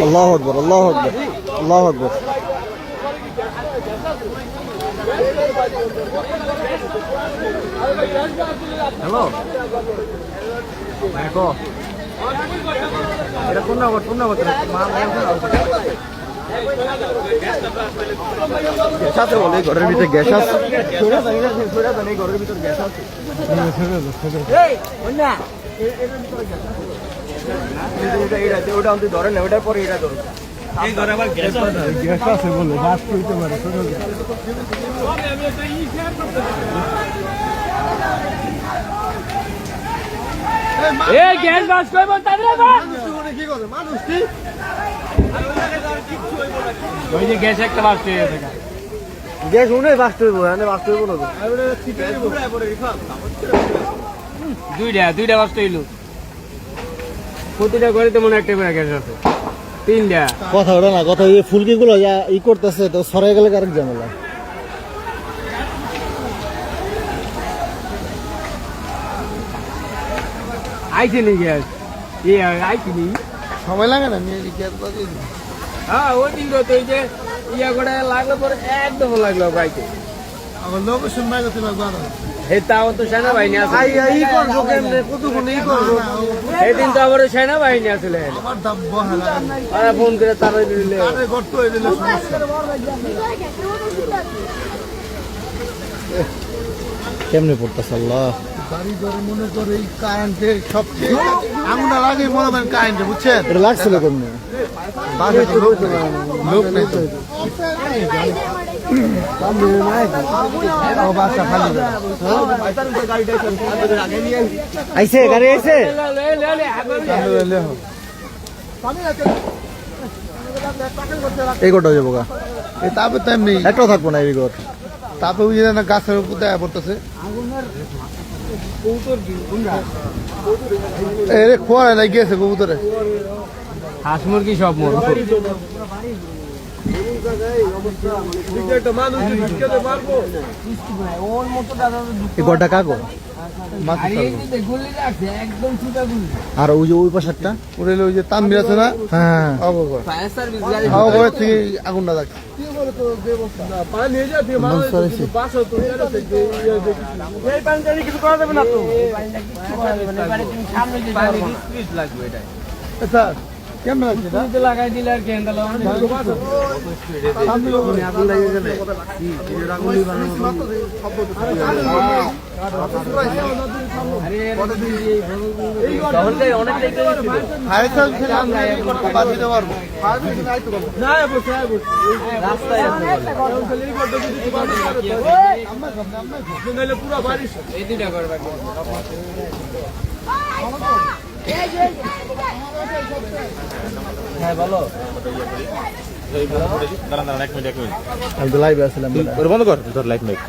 আল্লাহু আকবার, আল্লাহু আকবার, আল্লাহু আকবার। হ্যালো, দেখো এটা কোন নাম্বার গ্যাস আছে বলে ঘরের ভিতরে গ্যাস আছে, ঘরের ভিতরে গ্যাস আছে। ওটা আপনি ধরেন না, ওটার পরে এটা ধরুন। এই ঘরে আবার গ্যাস আছে বলে বাস করতে পারে। এই গ্যাস বাস কই বল তাদের না কি করে মানুষ কি ওই যে গ্যাস একটা বাস হয়ে গেছে গ্যাস উনে বাস করব মানে বাস করব না দুইটা বাস হইলো প্রতিটা ঘরে তেমন একটা করে গ্যাস আছে তিনটা কথা ওটা না কথা এই ফুলকি গুলো ই করতেছে তো সরাই গেলে আরেক ঝামেলা আইছে নি গ্যাস আইছে নি সময় লাগে না নিয়ে গ্যাস বাজিয়ে হ্যাঁ ওই দিন তো এই যে ইয়া করে লাগলো পরে একদম লাগলো বাইকে আমার লোক শুনবাই করতে লাগবে না এই তাও তো সেনাবাহিনী আছে ই করবো কেমনে কতক্ষণ ই করবো সেদিন তো আবার সেনাবাহিনী আসলে আমার দাম বহালা আর ফোন করে তারা দিলে আরে গর্ত হয়ে দিলে সমস্যা কেমনে পড়তাছে আল্লাহ গাড়ি ধরে মনে করে এই কারেন্টে সবচেয়ে আগুন লাগে মনে করেন কারেন্টে বুঝছেন এটা লাগছিল কেমনে বাসে তো লোক নেই তো আইছে গাড়ি আইছে এই গোটা যাবো গা এই তাপে তেমনি একটাও থাকবো না এই ঘর তাপে ওই যে না গাছের উপর দেয়া পড়তেছে এরে খোয়া নাই গেছে কবুতরে হাঁস মুরগি সব মর গোটা কাগো আর ওই যে ওই পাশারটা ওই যে তাম্বির আছে না হ্যাঁ থেকে আগুনটা থাকে কিছু করা যাবে না তো আচ্ছা কেমন লাগছে লাগাই দিলে আর কেন পুরো বাড়ি হ্যাঁ বলো আমি তো লাইভে আসলাম বন্ধ কর লাইভ মেক